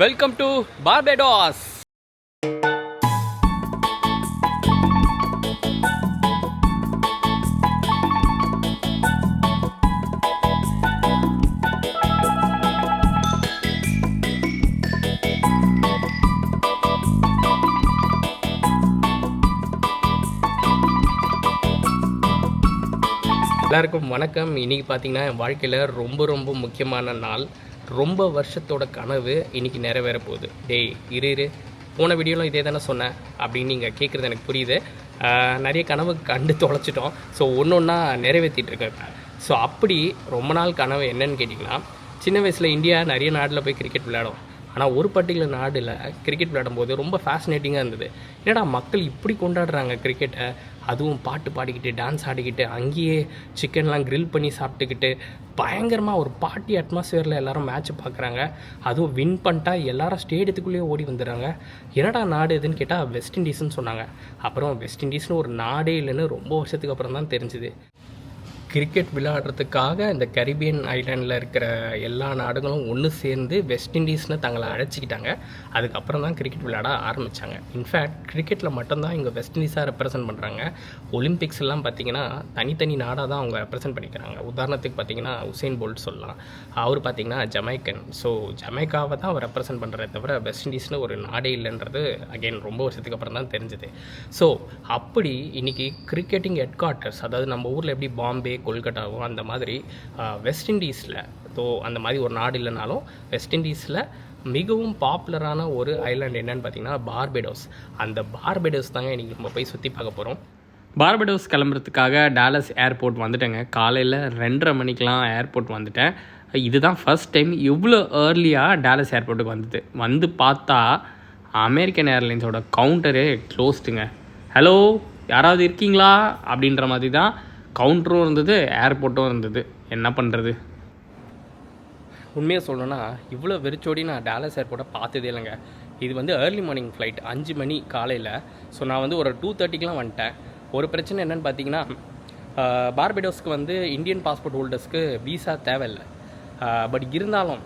Welcome to பார்பேடோஸ். எல்லாருக்கும் வணக்கம். இன்றைக்கி பார்த்தீங்கன்னா என் வாழ்க்கையில் ரொம்ப முக்கியமான நாள். ரொம்ப வருஷத்தோட கனவு இன்றைக்கி நிறைவேற போகுது. டேய் இரு போன வீடியோவில் இதே தானே சொன்னேன் அப்படின்னு நீங்கள் கேட்குறது எனக்கு புரியுது. நிறைய கனவு கண்டு தொலைச்சிட்டோம். ஸோ ஒன்று ஒன்றா நிறைவேற்றிட்டுருக்கேன் இப்போ. ஸோ அப்படி ரொம்ப நாள் கனவு என்னன்னு கேட்டிங்கன்னா, சின்ன வயசில் இந்தியா நிறைய நாட்டில் போய் கிரிக்கெட் விளையாடும். ஆனால் ஒரு பர்டிகுலர் நாடில் கிரிக்கெட் விளையாடும்போது ரொம்ப ஃபேசினேட்டிங்காக இருந்தது. என்னடா மக்கள் இப்படி கொண்டாடுறாங்க கிரிக்கெட்டை, அதுவும் பாட்டு பாடிக்கிட்டு டான்ஸ் ஆடிக்கிட்டு அங்கேயே சிக்கன்லாம் க்ரில் பண்ணி சாப்பிட்டுக்கிட்டு பயங்கரமாக ஒரு பார்ட்டி அட்மாஸ்ஃபியரில் எல்லோரும் மேட்ச் பார்க்குறாங்க. அதுவும் வின் பண்ணிட்டா எல்லாரும் ஸ்டேடியத்துக்குள்ளேயே ஓடி வந்துடுறாங்க. என்னடா நாடு எதுன்னு கேட்டால் வெஸ்ட் இண்டீஸ்ன்னு சொன்னாங்க. அப்புறம் வெஸ்ட் இண்டீஸ்னு ஒரு நாடே இல்லைன்னு ரொம்ப வருஷத்துக்கு அப்புறம் தான் தெரிஞ்சுது. கிரிக்கெட் விளையாடுறதுக்காக இந்த கரீபியன் ஐலாண்டில் இருக்கிற எல்லா நாடுகளும் ஒன்று சேர்ந்து வெஸ்ட் இண்டீஸ்னு தங்களை அழைச்சிக்கிட்டாங்க. அதுக்கப்புறம் தான் கிரிக்கெட் விளையாட ஆரம்பித்தாங்க. இன்ஃபேக்ட் கிரிக்கெட்டில் மட்டும்தான் இங்கே வெஸ்ட் இண்டீஸாக ரெப்ரசென்ட் பண்ணுறாங்க. ஒலிம்பிக்ஸ் எல்லாம் பார்த்திங்கன்னா தனித்தனி நாடாக தான் அவங்க ரெப்ரசென்ட் பண்ணிக்கிறாங்க. உதாரணத்துக்கு பார்த்திங்கன்னா உசேன் போல்ட் சொல்லலாம். அவர் பார்த்திங்கன்னா ஜமைக்கன். ஸோ ஜமைக்காவை தான் அவர் ரெப்ரசென்ட் பண்ணுறதை தவிர வெஸ்ட் இண்டீஸ்னு ஒரு நாடே இல்லைன்றது அகெயின் ரொம்ப வருஷத்துக்கு அப்புறம் தான் தெரிஞ்சுது. ஸோ அப்படி இன்றைக்கி கிரிக்கெட்டிங் ஹெட் குவார்ட்டர்ஸ், அதாவது நம்ம ஊரில் எப்படி பாம்பே கொல்கட்டாவும் அந்த மாதிரி வெஸ்ட் இண்டீஸில், ஸோ அந்த மாதிரி ஒரு நாடு இல்லைனாலும் வெஸ்ட் இண்டீஸில் மிகவும் பாப்புலரான ஒரு ஐலாண்ட் என்னன்னு பார்த்தீங்கன்னா பார்பேடோஸ். அந்த பார்பேடோஸ் தாங்க இன்றைக்கி நம்ம போய் சுற்றி பார்க்க போகிறோம். பார்பேடோஸ் கிளம்புறதுக்காக டாலஸ் ஏர்போர்ட் வந்துட்டேங்க. காலையில் 2:30 மணிக்கெலாம் ஏர்போர்ட் வந்துட்டேன். இதுதான் ஃபர்ஸ்ட் டைம் இவ்வளோ ஏர்லியாக டாலஸ் ஏர்போர்ட்டுக்கு வந்தது. வந்து பார்த்தா அமெரிக்கன் ஏர்லைன்ஸோட கவுண்டரே க்ளோஸ்டுங்க. ஹலோ யாராவது இருக்கீங்களா அப்படின்ற மாதிரி தான் கவுண்டரும் இருந்தது, ஏர்போர்ட்டும் இருந்தது. என்ன பண்ணுறது? உண்மையாக சொல்லணும்னா இவ்வளோ வெறிச்சோடி நான் டாலஸ் ஏர்போர்ட்டை பார்த்ததே இல்லைங்க. இது வந்து ஏர்லி மார்னிங் ஃப்ளைட் 5 மணி காலையில். ஸோ நான் வந்து ஒரு 2:30க்கெலாம் வந்துட்டேன். ஒரு பிரச்சனை என்னென்னு பார்த்தீங்கன்னா, பார்பேடோஸ்க்கு வந்து இந்தியன் பாஸ்போர்ட் ஹோல்டர்ஸ்க்கு வீசா தேவையில்லை. பட் இருந்தாலும்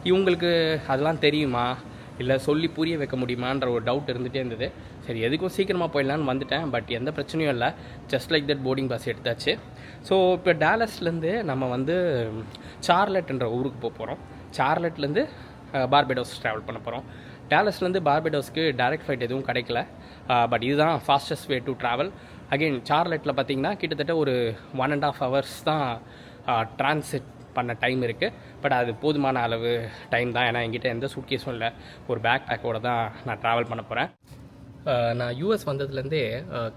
இவங்களுக்கு அதெல்லாம் தெரியுமா, இல்லை சொல்லி புரிய வைக்க முடியுமான்ற ஒரு டவுட் இருந்துகிட்டே இருந்தது. சரி எதுக்கும் சீக்கிரமாக போயிடலான்னு வந்துட்டேன். பட் எந்த பிரச்சனையும் இல்லை. Just like that boarding pass எடுத்தாச்சு. ஸோ இப்போ டாலஸ்லேருந்து நம்ம வந்து சார்லட்ன்ற ஊருக்கு போக போகிறோம். சார்லட்லேருந்து பார்பேடோஸ் ட்ராவல் பண்ண போகிறோம். டாலஸ்லேருந்து பார்பேடோஸ்க்கு டைரக்ட் ஃப்ளைட் எதுவும் கிடைக்கல. பட் இதுதான் fastest way to travel. Again சார்லட்டில் பார்த்திங்கன்னா கிட்டத்தட்ட ஒரு 1.5 hours தான் ட்ரான்சிட் பண்ண டைம் இருக்குது. பட் அது போதுமான அளவு டைம் தான். ஏன்னா என்கிட்ட எந்த சூட்கேஸும் இல்லை. ஒரு பேக் பேக்கோடு தான் நான் ட்ராவல் பண்ண போகிறேன். நான் யூஎஸ் வந்ததுலேருந்தே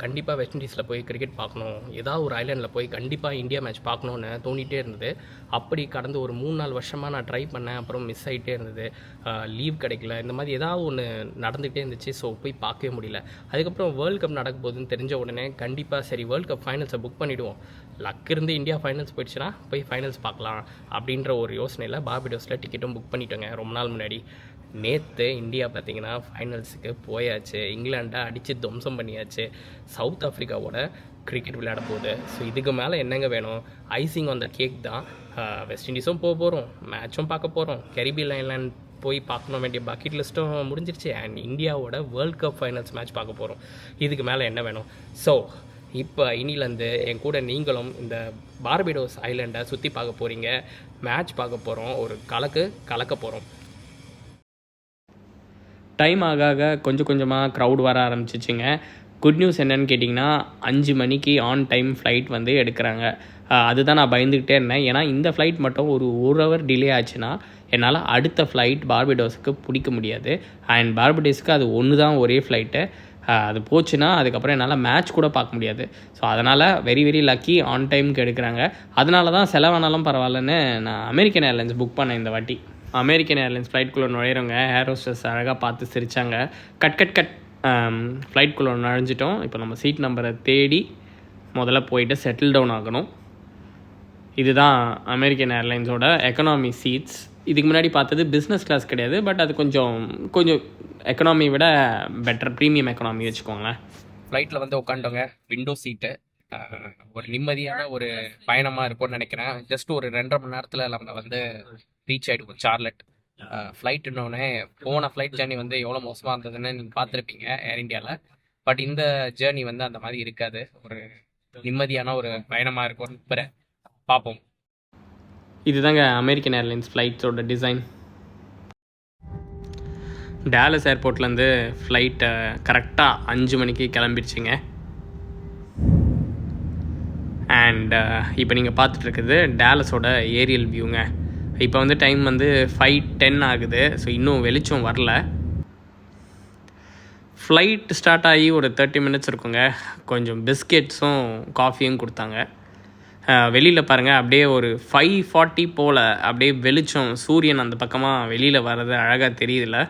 கண்டிப்பாக வெஸ்ட் இண்டீஸில் போய் கிரிக்கெட் பார்க்கணும், ஏதாவது ஒரு ஐலாண்டில் போய் கண்டிப்பாக இந்தியா மேட்ச் பார்க்கணுன்னு தோண்டிகிட்டே இருந்தது. அப்படி கடந்த ஒரு 3-4 வருஷமாக நான் ட்ரை பண்ணேன். அப்புறம் மிஸ் ஆகிட்டே இருந்தது. லீவ் கிடைக்கல. இந்த மாதிரி ஏதாவது ஒன்று நடந்துகிட்டே இருந்துச்சு. ஸோ போய் பார்க்கவே முடியல. அதுக்கப்புறம் வேர்ல்டு கப் நடக்க போகுதுன்னு தெரிஞ்ச உடனே கண்டிப்பாக சரி வேர்ல்டு கப் ஃபைனல்ஸை புக் பண்ணிவிடுவோம், லக் இருந்து இந்தியா ஃபைனல்ஸ் போயிடுச்சுன்னா போய் ஃபைனல்ஸ் பார்க்கலாம் அப்படின்ற ஒரு யோசனையில் பார்பேடோஸில் டிக்கெட்டும் புக் பண்ணிட்டோங்க ரொம்ப நாள் முன்னாடி. நேற்று இந்தியா பார்த்திங்கன்னா ஃபைனல்ஸுக்கு போயாச்சு. இங்கிலாண்டை அடித்து துவம்சம் பண்ணியாச்சு. சவுத் ஆஃப்ரிக்காவோட கிரிக்கெட் விளையாட போகுது. ஸோ இதுக்கு மேலே என்னங்க வேணும்? ஐசிங் ஆன் த கேக் தான். வெஸ்ட் இண்டீஸும் போக போகிறோம், மேட்சும் பார்க்க போகிறோம், கரீபியன் ஐலாண்ட் போய் பார்க்கணும் வேண்டிய பக்கெட் லிஸ்ட்டும் முடிஞ்சிருச்சு. அண்ட் இந்தியாவோட வேர்ல்ட் கப் ஃபைனல்ஸ் மேட்ச் பார்க்க போகிறோம். இதுக்கு மேலே என்ன வேணும்? ஸோ இப்போ இனிலேருந்து என் கூட நீங்களும் இந்த பார்பேடோஸ் ஐலாண்டை சுற்றி பார்க்க போகிறீங்க, மேட்ச் பார்க்க போகிறோம், ஒரு கலக்க போகிறோம். டைம் ஆக கொஞ்சம் கொஞ்சமாக க்ரௌட் வர ஆரம்பிச்சிச்சுங்க. குட் நியூஸ் என்னென்னு கேட்டிங்கன்னா 5 மணிக்கு ஆன் டைம் ஃப்ளைட் வந்து எடுக்கிறாங்க. அதுதான் நான் பயந்துக்கிட்டே இருந்தேன். ஏன்னா இந்த ஃப்ளைட் மட்டும் ஒரு ஹவர் டிலே ஆச்சுன்னா என்னால் அடுத்த ஃப்ளைட் பார்பேடோஸுக்கு பிடிக்க முடியாது. அண்ட் பார்பேடோஸுக்கு அது ஒன்று தான் ஒரே ஃப்ளைட்டு. அது போச்சுன்னா அதுக்கப்புறம் என்னால் மேட்ச் கூட பார்க்க முடியாது. ஸோ அதனால் வெரி லக்கி ஆன் டைமுக்கு எடுக்கிறாங்க. அதனால தான் செலவானாலும் பரவாயில்லன்னு நான் அமெரிக்கன் ஏர்லைன்ஸ் புக் பண்ணேன் இந்த வாட்டி. அமெரிக்கன் ஏர்லைன்ஸ் ஃப்ளைட்குள்ளே நுழையிறவங்க ஏர் ஹோஸ்டர்ஸ் அழகாக பார்த்து சிரித்தாங்க. கட் ஃப்ளைட்குள்ளே நுழைஞ்சிட்டோம். இப்போ நம்ம சீட் நம்பரை தேடி முதல்ல போயிட்டு செட்டில் டவுன் ஆகணும். இதுதான் அமெரிக்கன் ஏர்லைன்ஸோட எக்கனாமி சீட்ஸ். இதுக்கு முன்னாடி பார்த்தது பிஸ்னஸ் கிளாஸ் கிடையாது. பட் அது கொஞ்சம் எக்கனாமி விட பெட்டர், ப்ரீமியம் எக்கனாமி வச்சுக்கோங்களேன். ஃப்ளைட்டில் வந்து உட்காண்டோங்க, விண்டோ சீட்டு. ஒரு நிம்மதியான ஒரு பயணமாக இருக்கும்னு நினைக்கிறேன். ஜஸ்ட் ஒரு 2.5 மணி நேரத்தில் நம்ம வந்து ரீச் ஆகிடுவோம் சார்லட். ஃப்ளைட்டுன்னொன்னே போன ஃப்ளைட் ஜேர்னி வந்து எவ்வளோ மோசமாக இருந்ததுன்னு நீங்கள் பார்த்துருப்பீங்க ஏர் இந்தியாவில். பட் இந்த ஜேர்னி வந்து அந்த மாதிரி இருக்காது. ஒரு நிம்மதியான ஒரு பயணமாக இருக்கும். இப்போ பார்ப்போம். இதுதாங்க அமெரிக்கன் ஏர்லைன்ஸ் ஃப்ளைட்ஸோட டிசைன். டேலஸ் ஏர்போர்ட்லேருந்து ஃப்ளைட்டை கரெக்டாக 5 மணிக்கு கிளம்பிடுச்சிங்க. அண்ட் இப்போ நீங்கள் பார்த்துட்ருக்குது டேலஸோட ஏரியல் வியூங்க. இப்போ வந்து டைம் வந்து 5:10 ஆகுது. ஸோ இன்னும் வெளிச்சம் வரல. ஃப்ளைட் ஸ்டார்ட் ஆகி ஒரு 30 மினிட்ஸ் இருக்குங்க. கொஞ்சம் பிஸ்கெட்ஸும் காஃபியும் கொடுத்தாங்க. வெளியில் பாருங்கள், அப்படியே ஒரு 5:40 போல் அப்படியே வெளிச்சம் சூரியன் அந்த பக்கமாக வெளியில் வர்றது அழகாக தெரியுதுல்ல.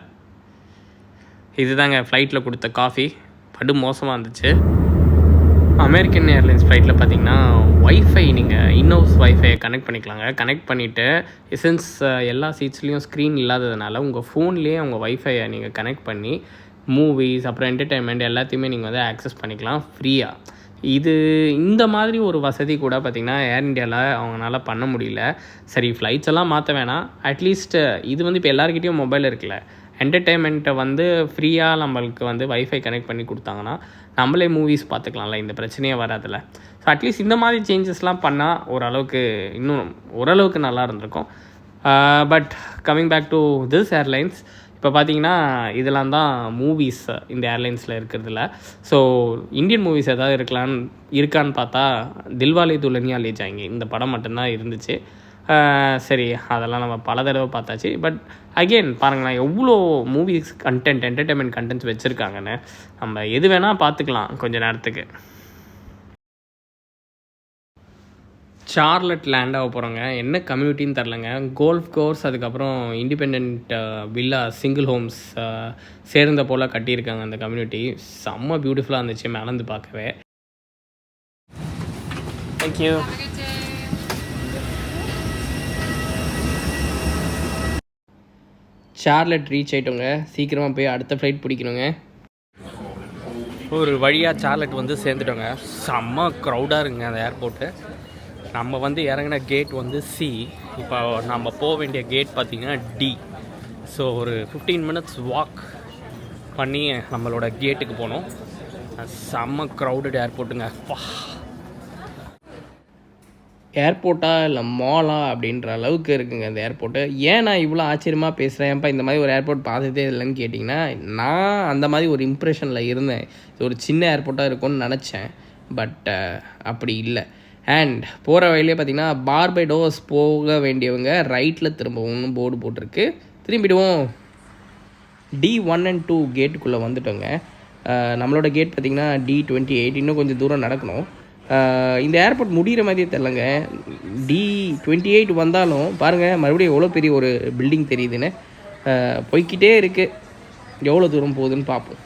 இதுதாங்க ஃப்ளைட்டில் கொடுத்த காஃபி. படு மோசமாக இருந்துச்சு. அமெரிக்கன் ஏர்லைன்ஸ் ஃப்ளைட்டில் பார்த்தீங்கன்னா ஒய்ஃபை, நீங்கள் இன்னோஸ் ஒய்ஃபையை கனெக்ட் பண்ணிக்கலாங்க. கனெக்ட் பண்ணிவிட்டு சின்ஸ் எல்லா சீட்ஸ்லேயும் ஸ்க்ரீன் இல்லாததுனால உங்கள் ஃபோன்லேயே உங்கள் ஒய்ஃபையை நீங்கள் கனெக்ட் பண்ணி மூவிஸ் அப்புறம் என்டர்டெயின்மெண்ட் எல்லாத்தையுமே நீங்கள் வந்து ஆக்சஸ் பண்ணிக்கலாம் ஃப்ரீயாக. இந்த மாதிரி ஒரு வசதி கூட பார்த்திங்கன்னா ஏர் இண்டியாவில் அவங்களால பண்ண முடியல. சரி, ஃப்ளைட்ஸ் எல்லாம் மாற்ற வேணாம், அட்லீஸ்ட் இது வந்து இப்போ எல்லாருக்கிட்டையும் மொபைல் இருக்குல்ல, என்டர்டெயின்மெண்ட்டை வந்து ஃப்ரீயாக நம்மளுக்கு வந்து வைஃபை கனெக்ட் பண்ணி கொடுத்தாங்கன்னா நம்மளே மூவிஸ் பார்த்துக்கலாம்ல, இந்த பிரச்சனையே வராதில்ல. ஸோ அட்லீஸ்ட் இந்த மாதிரி சேஞ்சஸ்லாம் பண்ணால் ஓரளவுக்கு நல்லா இருந்திருக்கும். But coming back to this airlines, இப்போ பார்த்தீங்கன்னா இதெல்லாம் தான் மூவிஸ் இந்த ஏர்லைன்ஸில் இருக்கிறதுல. ஸோ இந்தியன் மூவிஸ் ஏதாவது இருக்கான்னு பார்த்தா தில்வாலே துல்ஹனியா லே ஜாயேங்கே இந்த படம் மட்டும்தான் இருந்துச்சு. சரி, அதெல்லாம் நம்ம பல தடவை பார்த்தாச்சு. பட் அகெயின் பாருங்களேன், எவ்வளோ மூவிஸ் கண்டென்ட், என்டர்டெயின்மெண்ட் கண்டென்ட்ஸ் வச்சுருக்காங்கன்னு. நம்ம எது வேணால் பார்த்துக்கலாம் கொஞ்சம் நேரத்துக்கு. சார்லட் லேண்ட் ஆக போகிறோங்க. என்ன கம்யூனிட்டின்னு தெரிலங்க. கோல்ஃப் கோர்ஸ், அதுக்கப்புறம் இண்டிபெண்ட் வில்லா, சிங்கிள் ஹோம்ஸ் சேர்ந்த போல் கட்டியிருக்காங்க அந்த கம்யூனிட்டி. செம்ம பியூட்டிஃபுல்லாக இருந்துச்சு மேலேருந்து பார்க்கவே. தேங்க்யூ. சார்லட் ரீச் ஆகிட்டோங்க. சீக்கிரமாக போய் அடுத்த ஃப்ளைட் பிடிக்கணுங்க. ஒரு வழியாக சார்லட் வந்து சேர்ந்துட்டோங்க. செம்ம க்ரௌடாக இருக்குங்க அந்த ஏர்போர்ட்டு. நம்ம வந்து இறங்கின கேட் வந்து சி. இப்போ நம்ம போக வேண்டிய கேட் பார்த்திங்கன்னா டி. ஸோ ஒரு 15 மினிட்ஸ் வாக் பண்ணி நம்மளோட கேட்டுக்கு போனோம். செம்ம க்ரௌடட் ஏர்போர்ட்டுங்க. ஏர்போர்ட்டா இல்லை மாலா அப்படின்ற அளவுக்கு இருக்குங்க இந்த ஏர்போர்ட்டு. ஏன் நான் இவ்வளோ ஆச்சரியமாக பேசுகிறேன்ப்பா இந்த மாதிரி ஒரு ஏர்போர்ட் பார்த்ததே இல்லைன்னு கேட்டிங்கன்னா, நான் அந்த மாதிரி ஒரு இம்ப்ரெஷனில் இருந்தேன். இது ஒரு சின்ன ஏர்போர்ட்டாக இருக்கும்னு நினச்சேன். பட் அப்படி இல்லை. அண்ட் போகிற வழியிலே பார்த்திங்கன்னா பார்படோஸ் போக வேண்டியவங்க ரைட்டில் திரும்பவும் போர்டு போட்டிருக்கு. திரும்பிடுவோம். D1 and 2 கேட்டுக்குள்ளே வந்துட்டோங்க. நம்மளோட கேட் பார்த்திங்கன்னா D28. இன்னும் கொஞ்சம் தூரம் நடக்கணும். இந்த ஏர்போர்ட் முடிகிற மாதிரியே தெரிலங்க. D28 வந்தாலும் பாருங்கள், மறுபடியும் எவ்வளோ பெரிய ஒரு பில்டிங் தெரியுதுன்னு. போய்கிட்டே இருக்குது. எவ்வளோ தூரம் போகுதுன்னு பார்ப்போம்.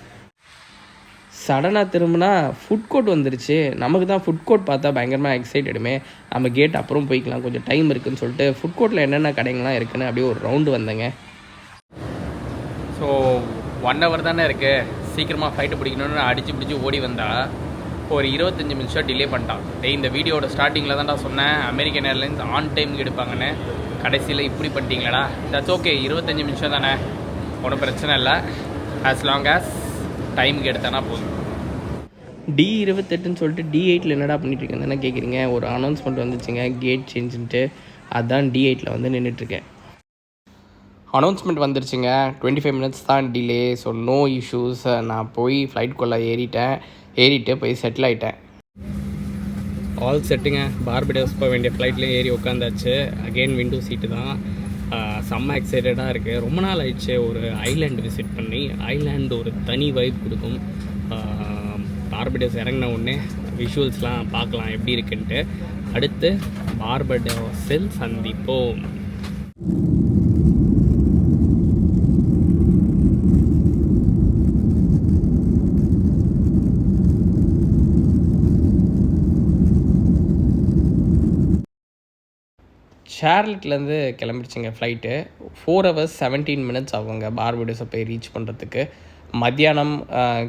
சடனாக திரும்பினா ஃபுட் கோர்ட் வந்துருச்சு. நமக்கு தான் ஃபுட் கோர்ட் பார்த்தா பயங்கரமாக எக்ஸைட்டடுமே. நம்ம கேட் அப்புறம் போய்க்கலாம், கொஞ்சம் டைம் இருக்குதுன்னு சொல்லிட்டு ஃபுட் கோர்ட்டில் என்னென்ன கடைங்கள்லாம் இருக்குன்னு அப்படியே ஒரு ரவுண்டு வந்தேங்க. ஸோ 1 hour தானே இருக்குது, சீக்கிரமாக ஃப்ளைட்டு பிடிக்கணும்னு அடித்து பிடிச்சி ஓடி வந்தால் ஒரு 25 நிமிஷம் டிலே பண்ணிட்டான். இந்த வீடியோட ஸ்டார்டிங்கில் தான் நான் சொன்னேன் அமெரிக்கன் ஏர்லைன்ஸ் ஆன் டைமுக்கு எடுப்பாங்கன்னு. கடைசியில் இப்படி பண்ணிட்டீங்களடா. தட்ஸ் ஓகே, 25 நிமிஷம் தானே, ஒன்றும் பிரச்சனை இல்லை. ஆஸ் லாங் ஆஸ் டைமுக்கு எடுத்தானா போதும். D28ன்னு சொல்லிட்டு D8ல் என்னடா பண்ணிட்டுருக்கேன் தானே கேட்குறீங்க. ஒரு அனௌன்ஸ்மெண்ட் வந்துச்சுங்க, கேட் சேஞ்சுன்ட்டு. அதுதான் D8ல் வந்து நின்றுட்டுருக்கேன். அனௌன்ஸ்மெண்ட் வந்துருச்சுங்க. 25 மினிட்ஸ் தான் டிலே. So no issues. நான் போய் ஃப்ளைட்குள்ளே ஏறிட்டு போய் செட்டில் ஆகிட்டேன். ஆல் செட்டுங்க. பார்படோஸ் போக வேண்டிய ஃப்ளைட்லேயே ஏறி உட்காந்தாச்சு. அகெயின் விண்டோ சீட்டு தான். செம்ம எக்ஸைட்டடாக இருக்குது. ரொம்ப நாள் ஆயிடுச்சு ஒரு ஐலாண்டு விசிட் பண்ணி. ஐலாண்டு ஒரு தனி வைப் கொடுக்கும். பார்படோஸ் இறங்கின உடனே விஷுவல்ஸ்லாம் பார்க்கலாம் எப்படி இருக்குன்ட்டு. அடுத்து பார்படோஸில் சந்திப்போம். ஷார்லட்லேருந்து கிளம்பிடுச்சுங்க ஃப்ளைட்டு. 4 hours 17 minutes ஆகுங்க பார்படோஸை போய் ரீச் பண்ணுறதுக்கு. மத்தியானம்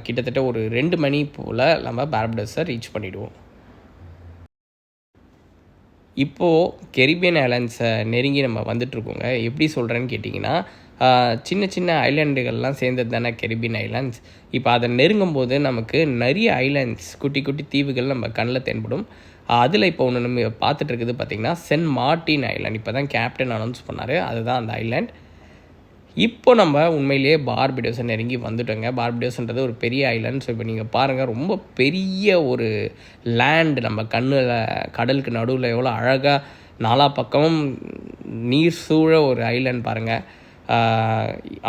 கிட்டத்தட்ட ஒரு 2 மணி போல் நம்ம பார்படோஸை ரீச் பண்ணிவிடுவோம். இப்போது கெரிபியன் ஏர்லைன்ஸை நெருங்கி நம்ம வந்துட்டுருக்கோங்க. எப்படி சொல்கிறேன்னு கேட்டிங்கன்னா, சின்ன சின்ன ஐலாண்டுகள்லாம் சேர்ந்தது தானே கெரிபியன் ஐலாண்ட்ஸ். இப்போ அதை நெருங்கும் போது நமக்கு நிறைய ஐலாண்ட்ஸ், குட்டி குட்டி தீவுகள் நம்ம கண்ணில் தென்படும். அதில் இப்போ ஒன்று நம்ம பார்த்துட்டு இருக்குது பார்த்திங்கன்னா சென்ட் மார்ட்டின் ஐலாண்ட். இப்போ தான் கேப்டன் அனௌன்ஸ் பண்ணார், அதுதான் அந்த ஐலாண்ட். இப்போ நம்ம உண்மையிலேயே பார்படோஸை நெருங்கி வந்துட்டோங்க. பார்படோஸ்ன்றது ஒரு பெரிய ஐலாண்ட். ஸோ இப்போ நீங்கள் பாருங்கள், ரொம்ப பெரிய ஒரு லேண்ட், நம்ம கண்ணில் கடலுக்கு நடுவில் எவ்வளோ அழகாக நாலா பக்கமும் நீர் சூழ ஒரு ஐலாண்ட் பாருங்கள்.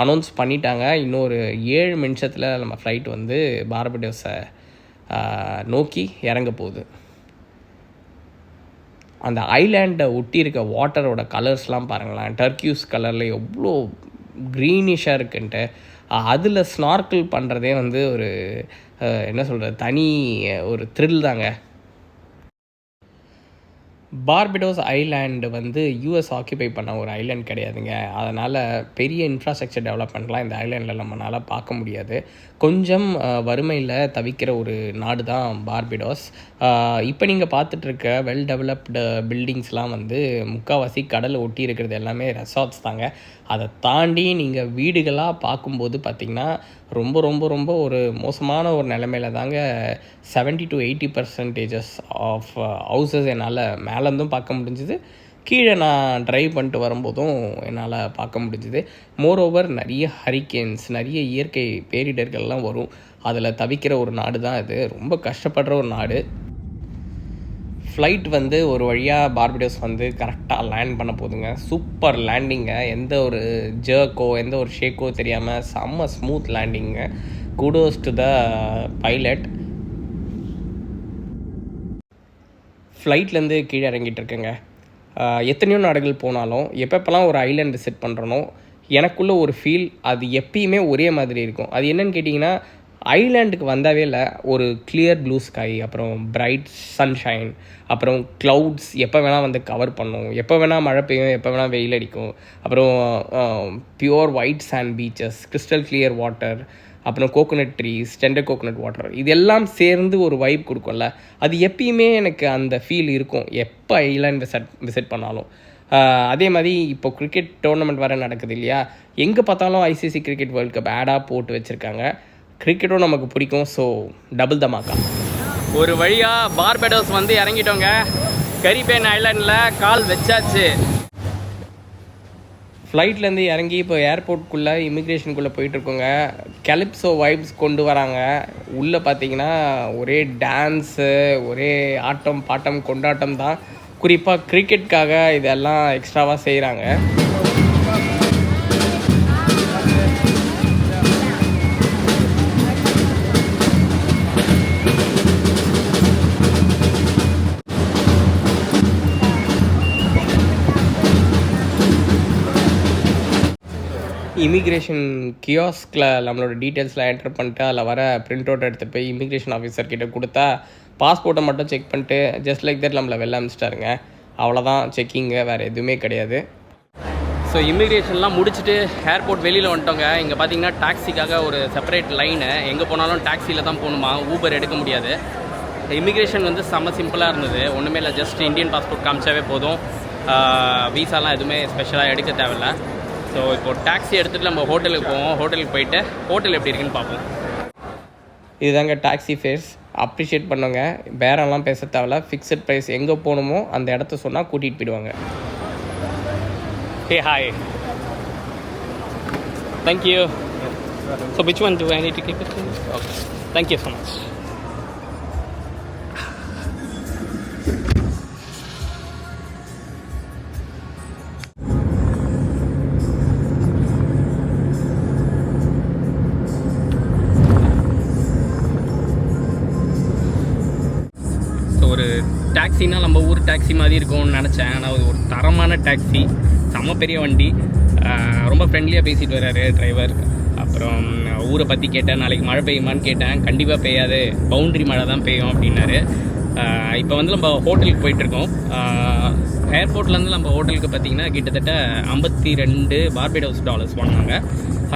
அனௌன்ஸ் பண்ணிட்டாங்க, இன்னொரு 7 நிமிஷத்தில் நம்ம ஃப்ளைட் வந்து பார்படோஸை நோக்கி இறங்க போகுது. அந்த ஐலாண்டை ஒட்டி இருக்க வாட்டரோட கலர்ஸ்லாம் பாருங்களேன், டர்க்யூஸ் கலரில் எவ்வளோ க்ரீனிஷாக இருக்குன்ட்டு. அதில் ஸ்னார்க்கிள் பண்ணுறதே வந்து ஒரு என்ன சொல்கிறது, தனி ஒரு த்ரில் தாங்க. பார்படோஸ் ஐலாண்டு வந்து யூஎஸ் ஆக்கியபை பண்ண ஒரு ஐலாண்ட் கிடையாதுங்க. அதனால் பெரிய இன்ஃப்ராஸ்ட்ரக்சர் டெவலப்மெண்ட்லாம் இந்த ஐலாண்டில் நம்மளால் பார்க்க முடியாது. கொஞ்சம் வறுமையில் தவிக்கிற ஒரு நாடு தான் பார்படோஸ். இப்போ நீங்கள் பார்த்துட்ருக்க வெல் டெவலப்டு பில்டிங்ஸ்லாம் வந்து முக்கால்வாசி கடலை ஒட்டி இருக்கிறது எல்லாமே ரெசார்ட்ஸ் தாங்க. அதை தாண்டி நீங்கள் வீடுகளாக பார்க்கும்போது பார்த்திங்கன்னா ரொம்ப ரொம்ப ரொம்ப ஒரு மோசமான ஒரு நிலைமையில தாங்க 70 to 80% ஆஃப் ஹவுசஸ் என்னால் மேலேருந்தும் பார்க்க முடிஞ்சுது, கீழே நான் ட்ரைவ் பண்ணிட்டு வரும்போதும் என்னால் பார்க்க முடிஞ்சுது. மோரோவர் நிறைய ஹரிக்கேன்ஸ், நிறைய இயற்கை பேரிடர்கள்லாம் வரும். அதில் தவிக்கிற ஒரு நாடு தான் இது. ரொம்ப கஷ்டப்படுற ஒரு நாடு. ஃப்ளைட் வந்து ஒரு வழியாக பார்படோஸ் வந்து கரெக்டாக லேண்ட் பண்ண போதுங்க. சூப்பர் லேண்டிங்க, எந்த ஒரு ஜர்க்கோ எந்த ஒரு ஷேக்கோ தெரியாமல் செம்ம ஸ்மூத் லேண்டிங்க. Kudos to the pilot. ஃப்ளைட்லேருந்து கீழே இறங்கிட்டு இருக்கேங்க. எத்தனையோ நாடுகள் போனாலும் எப்பப்பெல்லாம் ஒரு ஐலாண்ட் விசிட் பண்ணுறனோ எனக்குள்ளே ஒரு ஃபீல் அது எப்பயுமே ஒரே மாதிரி இருக்கும். அது என்னன்னு கேட்டிங்கன்னா, ஐலாண்டுக்கு வந்தாவே இல்லை, ஒரு கிளியர் ப்ளூ ஸ்கை, அப்புறம் பிரைட் சன்ஷைன், அப்புறம் க்ளவுட்ஸ் எப்போ வேணால் வந்து கவர் பண்ணும், எப்போ வேணால் மழை பெய்யும், எப்போ வேணால் வெயில் அடிக்கும், அப்புறம் pure white sand beaches, crystal clear water, அப்புறம் coconut trees, tender coconut water, இதெல்லாம் சேர்ந்து ஒரு வைப் கொடுக்கும்ல. அது எப்பயுமே எனக்கு அந்த ஃபீல் இருக்கும் எப்போ ஐலாண்ட் விசிட் பண்ணாலும். அதே மாதிரி இப்போ கிரிக்கெட் டோர்னமெண்ட் வேறு நடக்குது இல்லையா, எங்கே பார்த்தாலும் ஐசிசி கிரிக்கெட் வேர்ல்ட் கப் ஆடாக போட்டு வச்சுருக்காங்க. கிரிக்கெட்டும் நமக்கு பிடிக்கும், ஸோ டபுள் தமாக்கா. ஒரு வழியாக பார்படோஸ் வந்து இறங்கிட்டோங்க. கரிபியன் ஐலாண்டில் கால் வச்சாச்சு. ஃப்ளைட்லேருந்து இறங்கி இப்போ ஏர்போர்ட்குள்ளே இமிக்ரேஷனுக்குள்ளே போயிட்டுருக்கோங்க. கலிப்ஸோ வைப்ஸ் கொண்டு வராங்க. உள்ளே பார்த்தீங்கன்னா ஒரே டான்ஸு, ஒரே ஆட்டம் பாட்டம் கொண்டாட்டம் தான். குறிப்பாக கிரிக்கெட்காக இதெல்லாம் எக்ஸ்ட்ராவாக செய்கிறாங்க. இமிக்ரேஷன் கியாஸ்கில் நம்மளோட டீட்டெயில்ஸ்லாம் என்டர் பண்ணிட்டு அதில் வர பிரிண்ட் அவுட் எடுத்துகிட்டு போய் இமிக்ரேஷன் ஆஃபீஸர்கிட்ட கொடுத்தா பாஸ்போர்ட்டை மட்டும் செக் பண்ணிட்டு ஜஸ்ட் லைக் தட் நம்மளை வெளில அனுப்பிச்சிட்டாருங்க. அவ்வளோதான் செக்கிங்கு, வேறு எதுவுமே கிடையாது. ஸோ இமிக்ரேஷன்லாம் முடிச்சுட்டு ஏர்போர்ட் வெளியில் வந்துட்டோங்க. இங்கே பார்த்தீங்கன்னா டாக்ஸிக்காக ஒரு செப்பரேட் லைனு. எங்கே போனாலும் டாக்ஸியில் தான் போகணுமா, ஊபர் எடுக்க முடியாது. இமிக்ரேஷன் வந்து செம்ம சிம்பிளாக இருந்தது. ஒன்றுமே இல்லை, ஜஸ்ட் இந்தியன் பாஸ்போர்ட் காமிச்சாவே போதும். வீசாலாம் எதுவுமே ஸ்பெஷலாக எடுக்க தேவையில்லை. ஸோ இப்போது டாக்ஸி எடுத்துகிட்டு நம்ம ஹோட்டலுக்கு போவோம். ஹோட்டலுக்கு போயிட்டு ஹோட்டல் எப்படி இருக்குன்னு பார்ப்போம். இதுதாங்க டாக்ஸி ஃபேர்ஸ். அப்ரிஷியேட் பண்ணுங்க, பேரெல்லாம் பேச தேவையில்ல. ஃபிக்ஸட் ப்ரைஸ், எங்கே போகணுமோ அந்த இடத்த சொன்னால் கூட்டிகிட்டு போயிடுவாங்க. Hey, hi. Thank you. So which one do I need to keep it? Okay. Thank you so much. ஒரு டாக்ஸினா நம்ம ஊர் டாக்ஸி மாதிரி இருக்கும்னு நினச்சேன். ஆனால் அது ஒரு தரமான டாக்ஸி, செம்ம பெரிய வண்டி. ரொம்ப ஃப்ரெண்ட்லியாக பேசிட்டு வர்றாரு டிரைவர். அப்புறம் ஊரை பற்றி கேட்டேன், நாளைக்கு மழை பெய்யுமான்னு கேட்டேன். கண்டிப்பாக பெய்யாது, பவுண்ட்ரி மழை தான் பெய்யும் அப்படின்னாரு. இப்போ வந்து நம்ம ஹோட்டலுக்கு போயிட்டுருக்கோம். ஏர்போர்ட்லேருந்து நம்ம ஹோட்டலுக்கு பார்த்திங்கன்னா கிட்டத்தட்ட 52 பார்படோஸ் டாலர்ஸ் வாங்கினாங்க.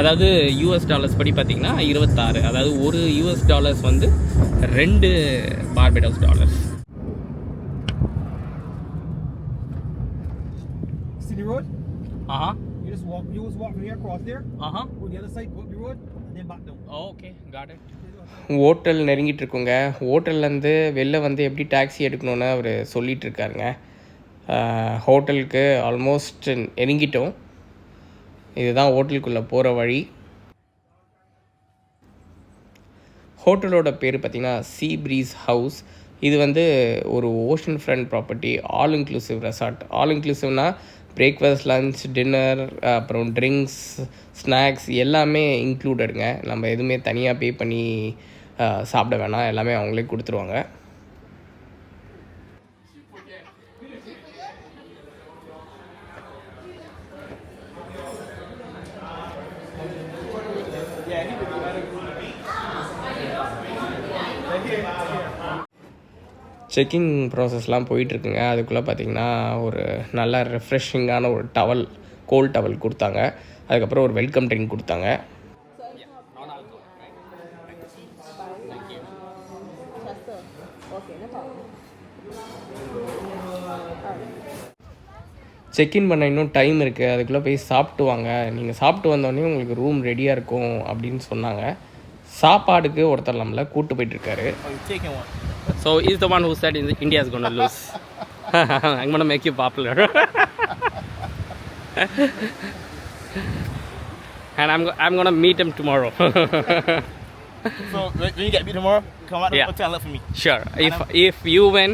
அதாவது யூஎஸ் டாலர்ஸ் படி பார்த்திங்கன்னா 26. அதாவது ஒரு யூஎஸ் டாலர்ஸ் வந்து 2 Barbados dollars. City Road? Uh-huh. You just You was walk from here across there. Go the other side, go up the road, and then back down. Okay got it. Hotel நெருங்கிட்டு இருக்குங்க. ஹோட்டல்லேருந்து வெளில வந்து எப்படி taxi எடுக்கணும்னு அவர் சொல்லிகிட்டு இருக்காருங்க. ஹோட்டலுக்கு almost நெருங்கிட்டோம். இதுதான் ஹோட்டலுக்குள்ளே போகிற வழி. ஹோட்டலோட பேர் பார்த்திங்கன்னா சீ ப்ரீஸ் ஹவுஸ். இது வந்து ஒரு ocean front property, all inclusive resort. All இன்க்ளூசிவ்னால் பிரேக்ஃபாஸ்ட், லன்ச், டின்னர், அப்புறம் ட்ரிங்க்ஸ், ஸ்நாக்ஸ் எல்லாமே இன்க்ளூடடுங்க. நம்ம எதுவுமே தனியாக பே பண்ணி சாப்பிட வேணாம், எல்லாமே அவங்களே கொடுத்துருவாங்க. செக்கிங் ப்ராசஸ்லாம் போயிட்டுருக்குங்க. அதுக்குள்ளே பார்த்திங்கன்னா ஒரு நல்ல ரெஃப்ரெஷிங்கான ஒரு டவல், கோல்ட் டவல் கொடுத்தாங்க. அதுக்கப்புறம் ஒரு வெல்கம் ட்ரிங்க் கொடுத்தாங்க. செக்இன் பண்ண இன்னும் டைம் இருக்குது, அதுக்குள்ளே போய் சாப்பிட்டு வாங்க, நீங்கள் சாப்பிட்டு வந்தோடனே உங்களுக்கு ரூம் ரெடியாக இருக்கும் அப்படின்னு சொன்னாங்க. சாப்பாடுக்கு ஒருத்தர் நம்மளை கூப்பிட்டு போயிட்டுருக்காரு. So he's the one who said India is going to lose. I'm going to make you popular. And I'm going to meet him tomorrow. So when you get me tomorrow, come out to the hotel and look for me. Sure. If you win,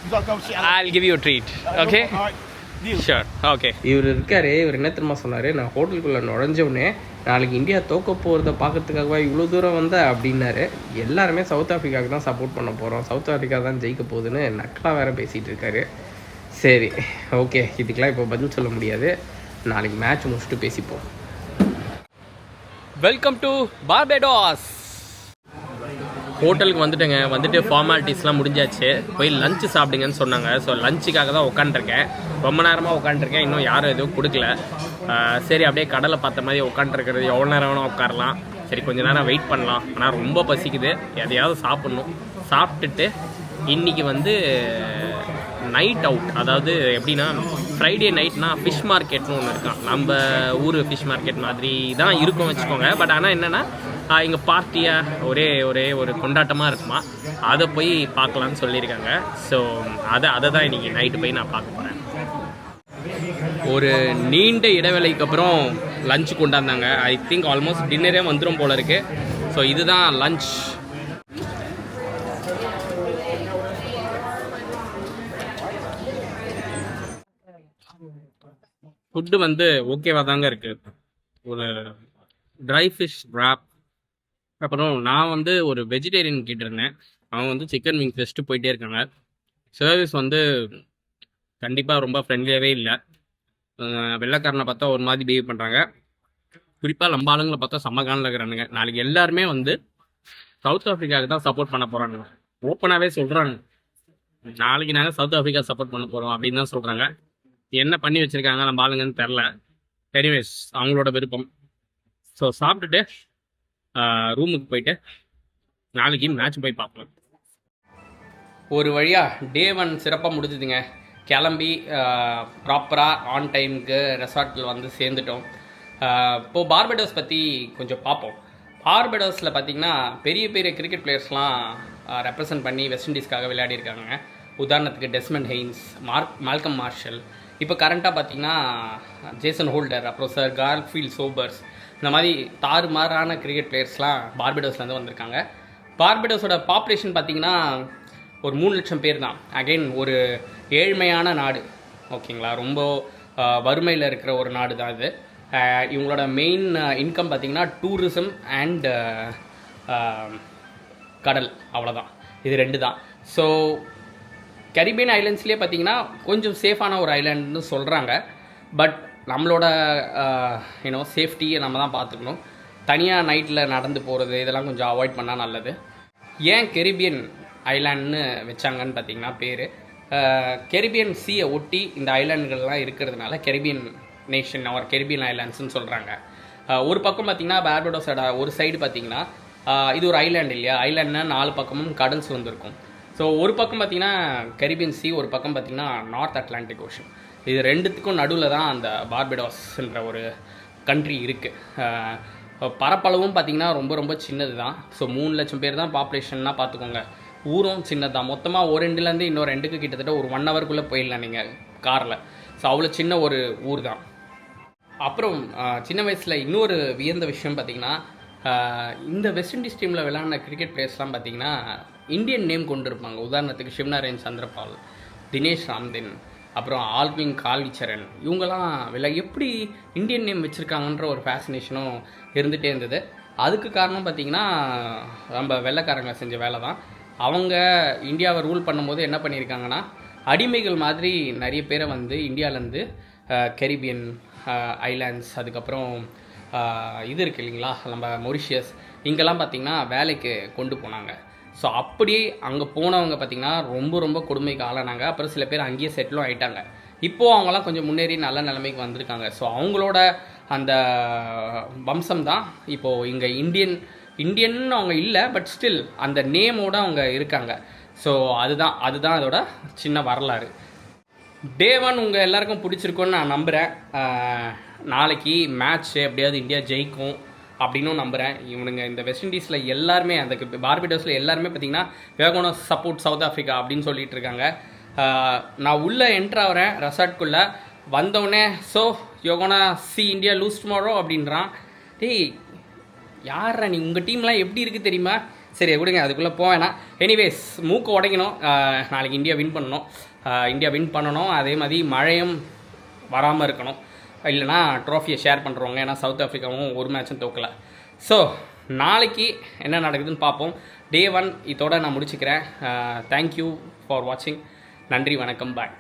You gotta come shit. I'll give you a treat. Okay? All right. Deal. Sure. Okay. இவர் இருக்காரு. இவர் என்ன தெரியுமா சொன்னார், நான் ஹோட்டலுக்குள்ளே நுழைஞ்சவுடனே நாளைக்கு India தோக்க போகிறத பார்க்கறதுக்காகவா இவ்வளோ தூரம் வந்த அப்படின்னாரு. எல்லாருமே சவுத் ஆஃப்ரிக்காவுக்கு தான் சப்போர்ட் பண்ண போகிறோம், சவுத் ஆஃப்ரிக்கா தான் ஜெயிக்க போகுதுன்னு நக்கலாக வேறு பேசிகிட்டு இருக்காரு. சரி, ஓகே, இதுக்கெலாம் இப்போ பதில் சொல்ல முடியாது, நாளைக்கு மேட்ச் முடிச்சுட்டு பேசிப்போம். Welcome to Barbados. ஹோட்டலுக்கு வந்துட்டுங்க. வந்துட்டு ஃபார்மாலிட்டிஸ்லாம் முடிஞ்சாச்சு. போய் லஞ்சு சாப்பிடுங்கன்னு சொன்னாங்க. ஸோ லஞ்சுக்காக தான் உட்காண்ட்ருக்கேன். ரொம்ப நேரமாக உட்காண்ட்ருக்கேன். இன்னும் யாரும் எதுவும் கொடுக்கல. சரி, அப்படியே கடலை பார்த்த மாதிரி உட்காண்ட்ருக்கிறது, எவ்வளோ நேரம் வேணால் உட்காரலாம். சரி, கொஞ்சம் நேரம் வெயிட் பண்ணலாம். ஆனால் ரொம்ப பசிக்குது, எதையாவது சாப்பிட்ணும். சாப்பிட்டுட்டு இன்றைக்கி வந்து நைட் அவுட், அதாவது எப்படின்னா ஃப்ரைடே நைட்னா ஃபிஷ் மார்க்கெட்னு ஒன்று இருக்கான். நம்ம ஊர் ஃபிஷ் மார்க்கெட் மாதிரி தான் இருக்கும் வச்சுக்கோங்க. பட் ஆனால் என்னென்னா இங்கே பார்ட்டியாக ஒரே ஒரு கொண்டாட்டமாக இருக்குமா, அதை போய் பார்க்கலான்னு சொல்லியிருக்காங்க. ஸோ அதை தான் இன்றைக்கி நைட்டு போய் நான் பார்க்க போகிறேன். ஒரு நீண்ட இடைவேளைக்கு அப்புறம் லஞ்சு கொண்டாந்தாங்க. ஐ திங்க் ஆல்மோஸ்ட் டின்னரே வந்துடும் போல இருக்குது. ஸோ இதுதான் லஞ்ச். ஃபுட்டு வந்து ஓகேவாக தாங்க இருக்குது. ஒரு ட்ரை ஃபிஷ் ராப், அப்புறம் நான் வந்து ஒரு வெஜிடேரியன் கேட்டிருந்தேன். அவங்க வந்து சிக்கன் விங்ஸ் வச்சுட்டு போயிட்டே இருக்காங்க. சர்வீஸ் வந்து கண்டிப்பாக ரொம்ப ஃப்ரெண்ட்லியாகவே இல்லை. வெள்ளைக்காரனை பார்த்தா ஒரு மாதிரி பிஹேவ் பண்ணுறாங்க. குறிப்பாக நம்ம ஆளுங்களை பார்த்தா செம்மகானில் இருக்கிறானுங்க. நாளைக்கு எல்லாருமே வந்து சவுத் ஆஃப்ரிக்காவுக்கு தான் சப்போர்ட் பண்ண போகிறாங்க. ஓப்பனாகவே சொல்கிறாங்க, நாளைக்கு நாங்கள் சவுத் ஆஃப்ரிக்கா சப்போர்ட் பண்ண போகிறோம் அப்படின்னு தான் சொல்கிறாங்க. என்ன பண்ணி வச்சுருக்காங்க நம்ம ஆளுங்கன்னு தெரில. எனிவேஸ், அவங்களோட விருப்பம். ஸோ சாப்பிட்டுட்டு ரூமுக்கு போயிட்டு நாளைக்கு மேட்ச் போய் பார்க்கலாம். ஒரு வழியாக டே 1 சிறப்பாக முடிஞ்சுதுங்க. கிளம்பி ப்ராப்பராக ஆன் டைமுக்கு ரெசார்ட்டில் வந்து சேர்ந்துட்டோம். இப்போது பார்படோஸ் பற்றி கொஞ்சம் பார்ப்போம். பார்படோஸில் பார்த்திங்கன்னா பெரிய பெரிய கிரிக்கெட் பிளேயர்ஸ்லாம் ரெப்ரசன்ட் பண்ணி வெஸ்ட் இண்டீஸ்க்காக விளையாடிருக்காங்க. உதாரணத்துக்கு டெஸ்மண்ட் ஹெய்ன்ஸ், மால்கம் மார்ஷல், இப்போ கரண்ட்டாக பார்த்திங்கன்னா ஜேசன் ஹோல்டர், அப்புறம் சார் கார்ஃபீல்ட் சோபர்ஸ், இந்த மாதிரி தாறுமாறான கிரிக்கெட் பிளேயர்ஸ்லாம் பார்படோஸ்லேருந்து வந்திருக்காங்க. பார்படோஸோட பாப்புலேஷன் பார்த்திங்கன்னா ஒரு 3 லட்சம் பேர் தான். அகைன் ஒரு ஏழ்மையான நாடு, ஓகேங்களா, ரொம்ப வறுமையில் இருக்கிற ஒரு நாடு தான் இது. இவங்களோட மெயின் இன்கம் பார்த்திங்கன்னா டூரிசம் அண்ட் கடல், அவ்வளோதான். இது 2 தான். ஸோ கரீபியன் ஐலண்ட்ஸ்லேயே பார்த்திங்கன்னா கொஞ்சம் சேஃபான ஒரு ஐலாண்டுன்னு சொல்கிறாங்க. பட் நம்மளோட சேஃப்டியை நம்ம தான் பார்த்துக்கணும். தனியாக நைட்டில் நடந்து போகிறது இதெல்லாம் கொஞ்சம் அவாய்ட் பண்ணால் நல்லது. ஏன் கெரிபியன் ஐலாண்டுன்னு வச்சாங்கன்னு பார்த்திங்கன்னா பேர், கெரிபியன் சீயை ஒட்டி இந்த ஐலாண்டுகள்லாம் இருக்கிறதுனால கெரிபியன் நேஷன் ஆர் கெரிபியன் ஐலாண்ட்ஸ்ன்னு சொல்கிறாங்க. ஒரு பக்கம் பார்த்திங்கன்னா பார்படோஸோட ஒரு சைடு பார்த்திங்கன்னா இது ஒரு ஐலாண்டு இல்லையா, ஐலாண்ட்னா 4 பக்கமும் கடல்ஸ் வந்துருக்கும். ஸோ ஒரு பக்கம் பார்த்திங்கன்னா கெரிபியன் சீ, ஒரு பக்கம் பார்த்திங்கன்னா நார்த் அட்லாண்டிக் ஓஷன். இது ரெண்டுத்துக்கும் நடுவில் தான் அந்த பார்படோஸ்ன்ற ஒரு கண்ட்ரி இருக்குது. பரப்பளவும் பார்த்திங்கன்னா ரொம்ப ரொம்ப சின்னது தான். ஸோ 3 லட்சம் பேர் தான் பாப்புலேஷன்னா பார்த்துக்கோங்க. ஊரும் சின்னது தான். மொத்தமாக ஒரு எண்டுலேருந்து இன்னொரு எண்டுக்கு கிட்டத்தட்ட ஒரு 1 ஹவருக்குள்ளே போயிடலாம் நீங்கள் காரில். ஸோ அவ்வளோ சின்ன ஒரு ஊர் தான். அப்புறம் சின்ன வயசில் இன்னொரு வியந்த விஷயம் பார்த்திங்கன்னா, இந்த வெஸ்ட் இண்டீஸ் டீமில் விளையாடின கிரிக்கெட் பிளேயர்ஸ்லாம் பார்த்திங்கன்னா இந்தியன் நேம் கொண்டு இருப்பாங்க. உதாரணத்துக்கு சிவநாராயண் சந்திரபால், தினேஷ் ராம்தென், அப்புறம் ஆல்வின் கால்விச்சரன், இவங்கெல்லாம் எப்படி இந்தியன் நேம் வச்சுருக்காங்கன்ற ஒரு ஃபேசினேஷனும் இருந்துகிட்டே இருந்தது. அதுக்கு காரணம் பார்த்திங்கன்னா நம்ம வெள்ளைக்காரங்க செஞ்ச வேலை தான். அவங்க இந்தியாவை ரூல் பண்ணும்போது என்ன பண்ணியிருக்காங்கன்னா, அடிமைகள் மாதிரி நிறைய பேரை வந்து இந்தியாவிலேருந்து கரீபியன் ஐலாண்ட்ஸ், அதுக்கப்புறம் இது இருக்குது இல்லைங்களா, நம்ம மொரிஷியஸ், இங்கெல்லாம் பார்த்திங்கன்னா வேலைக்கு கொண்டு போனாங்க. ஸோ அப்படியே அங்கே போனவங்க பார்த்திங்கன்னா ரொம்ப ரொம்ப கொடுமைக்கு ஆளானாங்க. அப்புறம் சில பேர் அங்கேயே செட்டிலும் ஆகிட்டாங்க. இப்போது அவங்களாம் கொஞ்சம் முன்னேறி நல்ல நிலைமைக்கு வந்திருக்காங்க. ஸோ அவங்களோட அந்த வம்சம் தான் இப்போது இங்கே இந்தியன் அவங்க இல்லை, பட் ஸ்டில் அந்த நேமோடு அவங்க இருக்காங்க. ஸோ அதுதான் அதோட சின்ன வரலாறு. Day 1 உங்கள் எல்லாருக்கும் பிடிச்சிருக்குன்னு நான் நம்புகிறேன். நாளைக்கு மேட்ச் எப்படியாவது இந்தியா ஜெயிக்கும் அப்படின்னும் நம்புகிறேன். இவனுங்க இந்த வெஸ்ட் இண்டீஸில் எல்லாருமே, அந்த பார்படோஸில் எல்லாருமே பார்த்திங்கன்னா வேகோனோ சப்போர்ட் சவுத் ஆஃப்ரிக்கா அப்படின்னு சொல்லிட்டு இருக்காங்க. நான் உள்ளே என்ட்ரு ஆகிறேன் ரெசார்ட்குள்ளே. வந்தோடனே so you gonna see India lose tomorrow அப்படின்றான். டேய் யாரா நீ, உங்கள் டீம்லாம் எப்படி இருக்குது தெரியுமா? சரி விடுங்க, அதுக்குள்ளே போவேணா. எனிவேஸ் மூக்கு உடைக்கணும். நாளைக்கு இந்தியா வின் பண்ணணும். அதே மாதிரி மழையும் வராமல் இருக்கணும். இல்லைனா ட்ராஃபியை ஷேர் பண்ணுறவங்க. ஏன்னா சவுத் ஆஃப்ரிக்காவும் ஒரு மேட்சும் தோக்கலை. ஸோ நாளைக்கு என்ன நடக்குதுன்னு பார்ப்போம். Day 1 இதோட நான் முடிச்சுக்கிறேன். தேங்க்யூ ஃபார் வாட்சிங். நன்றி, வணக்கம், பாய்.